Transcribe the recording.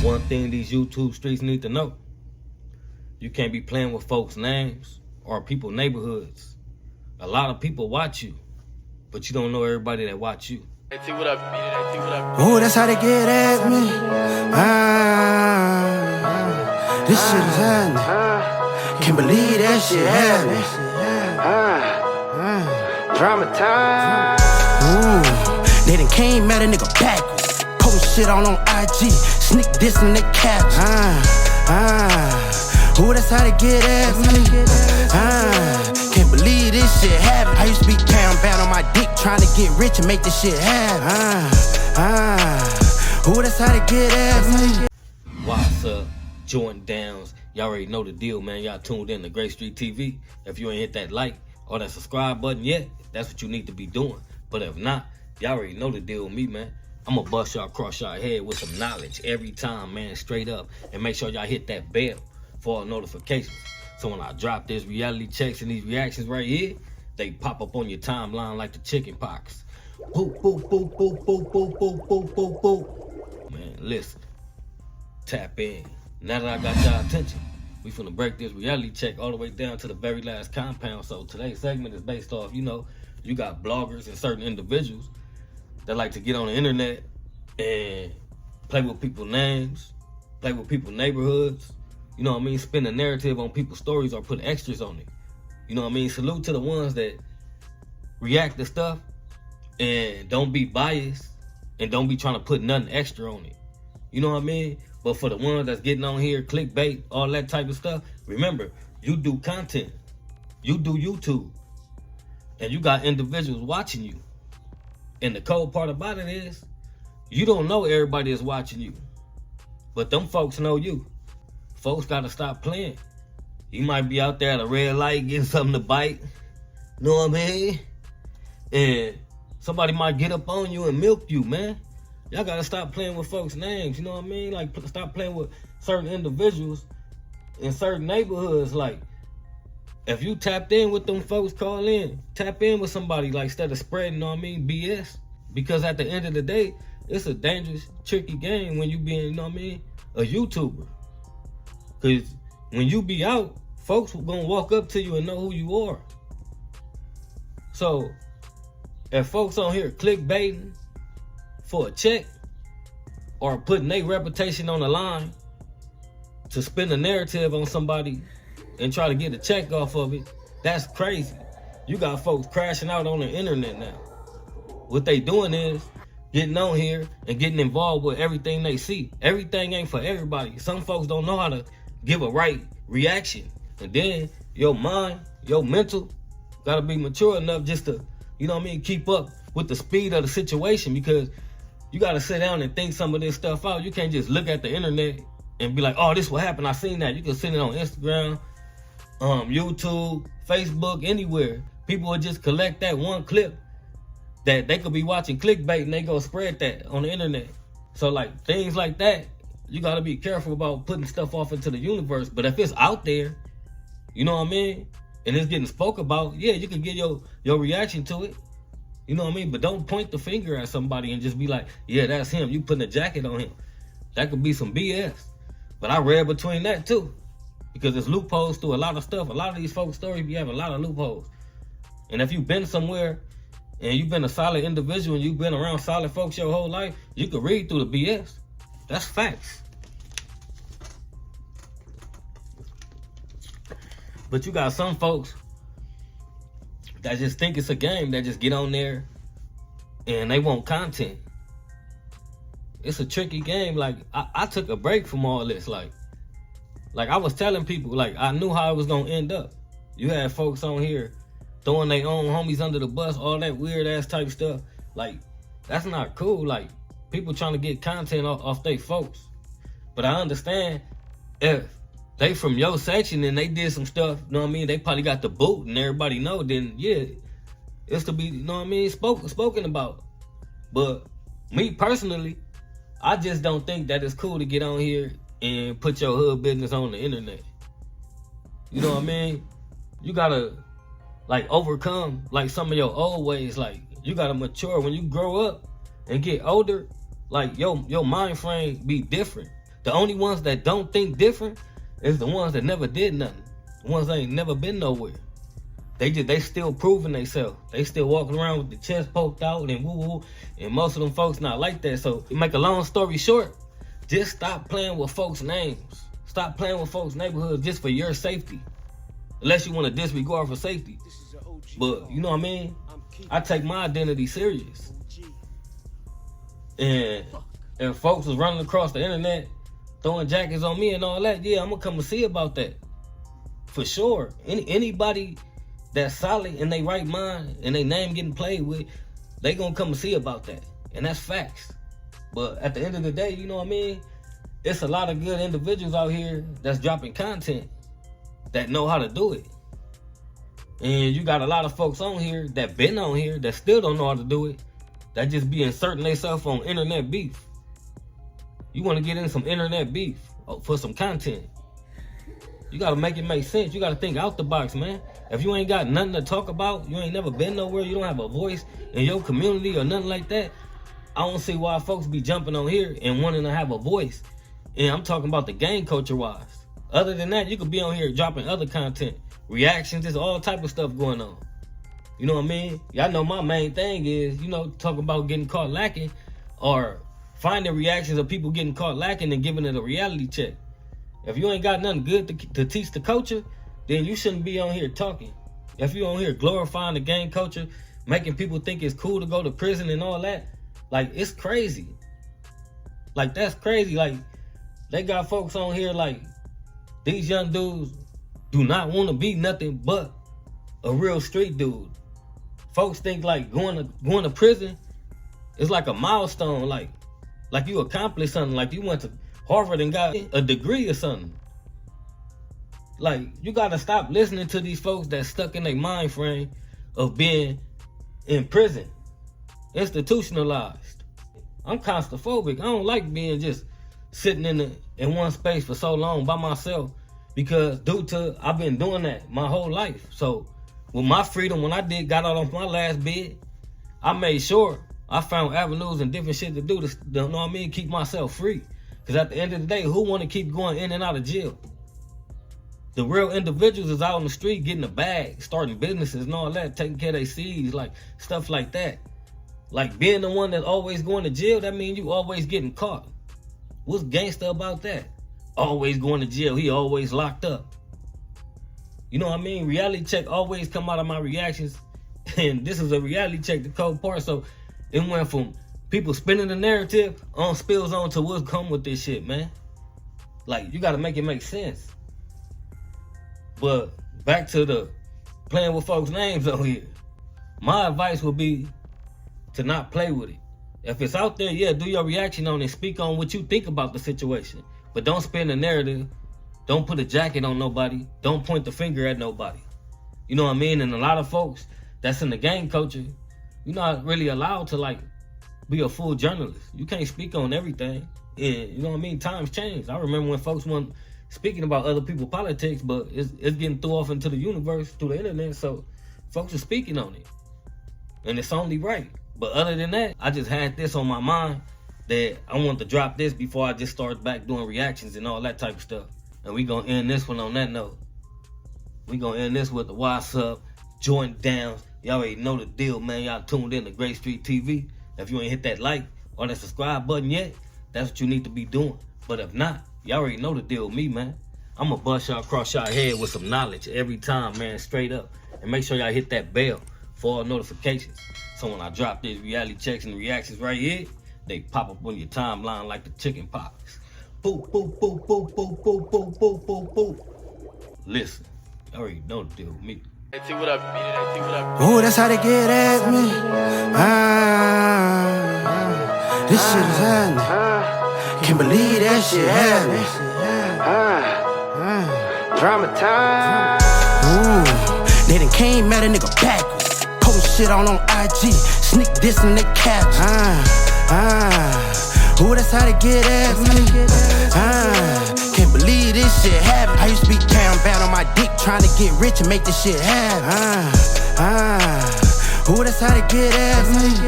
one thing these YouTube streets need to know. You can't be playing with folks' names or people's neighborhoods. A lot of people watch you, but you don't know everybody that watch you. Oh, that's how they get at me. This shit is happening. Can't believe that shit happening. Drama time. They done came at a nigga backwards. Post shit on IG. Sneak dissing they caps. Oh, that's how they get at me. Can't believe this shit happened. I used to be down bad on my dick, trying to get rich and make this shit happen. Oh, that's how they get at me. What's up, Jordan Downs? Y'all already know the deal, man. Y'all tuned in to Great Street TV. If you ain't hit that like or that subscribe button yet, that's what you need to be doing. But if not, y'all already know the deal with me, man. I'm gonna bust y'all across y'all head with some knowledge every time, man, straight up. And make sure y'all hit that bell for all notifications. So when I drop this reality checks and these reactions right here, they pop up on your timeline like the chicken pox. Boop, boop, boop, boop, boop, boop, boop, boop, boop, boop. Man, listen. Tap in. Now that I got y'all attention, we finna break this reality check all the way down to the very last compound. So today's segment is based off, you know, you got bloggers and certain individuals that like to get on the internet and play with people's names, play with people's neighborhoods, you know what I mean, spin a narrative on people's stories or put extras on it. You know what I mean? Salute to the ones that react to stuff and don't be biased and don't be trying to put nothing extra on it. You know what I mean? But for the ones that's getting on here, clickbait, all that type of stuff, remember, you do content. You do YouTube. And you got individuals watching you. And the cold part about it is, you don't know everybody is watching you. But them folks know you. Folks gotta stop playing. You might be out there at a red light getting something to bite. Know what I mean? And somebody might get up on you and milk you, man. Y'all gotta stop playing with folks' names, you know what I mean? Like, stop playing with certain individuals in certain neighborhoods. Like, if you tapped in with them folks, call in. Tap in with somebody, like, instead of spreading, you know what I mean, BS. Because at the end of the day, it's a dangerous, tricky game when you being, you know what I mean, a YouTuber. Because when you be out, folks are gonna walk up to you and know who you are. So, if folks on here clickbaiting for a check or putting their reputation on the line to spin a narrative on somebody and try to get a check off of it, that's crazy. You got folks crashing out on the internet now. What they doing is getting on here and getting involved with everything they see. Everything ain't for everybody. Some folks don't know how to give a right reaction. And then your mind, your mental, gotta be mature enough just to, you know what I mean, keep up with the speed of the situation, because you gotta sit down and think some of this stuff out. You can't just look at the internet and be like, oh, this what happened, I seen that. You can see it on Instagram, YouTube, Facebook, anywhere. People will just collect that one clip that they could be watching clickbait and they go spread that on the internet. So like things like that, you gotta be careful about putting stuff off into the universe. But if it's out there, you know what I mean, and it's getting spoke about, yeah, you can get your reaction to it. You know what I mean? But don't point the finger at somebody and just be like, yeah, that's him. You putting a jacket on him. That could be some BS. But I read between that too, because there's loopholes to a lot of stuff. A lot of these folks' stories be having a lot of loopholes. And if you've been somewhere and you've been a solid individual and you've been around solid folks your whole life, you can read through the BS. That's facts. But you got some folks that just think it's a game, that just get on there and they want content. It's a tricky game. Like, I took a break from all this. Like I was telling people, like, I knew how it was gonna end up. You had folks on here throwing their own homies under the bus, all that weird ass type stuff. Like, that's not cool. Like, people trying to get content off their folks. But I understand if they from your section and they did some stuff, you know what I mean, they probably got the boot and everybody know, then yeah, it's to be, you know what I mean, spoken about. But me personally, I just don't think that it's cool to get on here and put your hood business on the internet. You know what I mean? You gotta like overcome like some of your old ways. Like, you gotta mature. When you grow up and get older, like your mind frame be different. The only ones that don't think different is the ones that never did nothing. The ones that ain't never been nowhere. They still proving themselves. They still walking around with the chest poked out and woo-woo. And most of them folks not like that. So to make a long story short, just stop playing with folks' names. Stop playing with folks' neighborhoods just for your safety. Unless you want to disregard for safety. But you know what I mean? I take my identity serious. And if folks was running across the internet, throwing jackets on me and all that, yeah, I'm gonna come and see about that. For sure. Anybody that's solid in their right mind and their name getting played with, they gonna come and see about that. And that's facts. But at the end of the day, you know what I mean? It's a lot of good individuals out here that's dropping content that know how to do it. And you got a lot of folks on here that been on here that still don't know how to do it, that just be inserting themselves on internet beef. You want to get in some internet beef for some content. You got to make it make sense. You got to think out the box, man. If you ain't got nothing to talk about, you ain't never been nowhere, you don't have a voice in your community or nothing like that, I don't see why folks be jumping on here and wanting to have a voice. And I'm talking about the gang culture wise. Other than that, you could be on here dropping other content, reactions, there's all type of stuff going on. You know what I mean? Y'all know my main thing is, you know, talking about getting caught lacking or finding reactions of people getting caught lacking and giving it a reality check. If you ain't got nothing good to teach the culture, then you shouldn't be on here talking. If you on here glorifying the gang culture, making people think it's cool to go to prison and all that, like, it's crazy. Like, that's crazy. Like, they got folks on here like, these young dudes do not want to be nothing but a real street dude. Folks think like going to prison is like a milestone, like you accomplished something, like you went to Harvard and got a degree or something. Like, you gotta stop listening to these folks that's stuck in their mind frame of being in prison, institutionalized. I'm claustrophobic. I don't like being just sitting in one space for so long by myself, because due to I've been doing that my whole life. So with my freedom, when I got out on my last bid, I made sure I found avenues and different shit to do to, you know what I mean, keep myself free. Because at the end of the day, who want to keep going in and out of jail? The real individuals is out on the street getting a bag, starting businesses and all that, taking care of their seeds, like stuff like that. Like, being the one that's always going to jail, that means you always getting caught. What's gangsta about that? Always going to jail, he always locked up. You know what I mean? Reality check always come out of my reactions. And this is a reality check, the cold part. So it went from people spinning the narrative on spills on to what's come with this shit, man. Like, you got to make it make sense. But back to the playing with folks' names on here. My advice would be to not play with it. If it's out there, yeah, do your reaction on it. Speak on what you think about the situation. But don't spin the narrative. Don't put a jacket on nobody. Don't point the finger at nobody. You know what I mean? And a lot of folks that's in the gang culture, you're not really allowed to, like, be a full journalist. You can't speak on everything. And you know what I mean? Times change. I remember when folks weren't speaking about other people's politics, but it's getting thrown off into the universe through the internet, so folks are speaking on it. And it's only right. But other than that, I just had this on my mind that I want to drop this before I just start back doing reactions and all that type of stuff. And we gonna end this one on that note. We gonna end this with the What's Up, Jordan Downs. Y'all already know the deal, man. Y'all tuned in to Great Street TV. If you ain't hit that like or that subscribe button yet, that's what you need to be doing. But if not, y'all already know the deal with me, man. I'm gonna bust y'all across y'all head with some knowledge every time, man, straight up. And make sure y'all hit that bell for all notifications. So when I drop these reality checks and reactions right here, they pop up on your timeline like the chicken pox. Boop, boop, boop, boop, boop, boop, boop, boop, boop, boop. Listen, you already know the deal with me. Oh, that's how they get at me. This shit is happening. Can't believe that shit happening. Drama time. Ooh, they done came at a nigga backwards. Post shit on IG, sneak this in they caps. Ooh, that's how they get at me. Can't believe this shit happened. I used to be down bad on my dick, trying to get rich and make this shit happen. Ooh, that's how they get at me.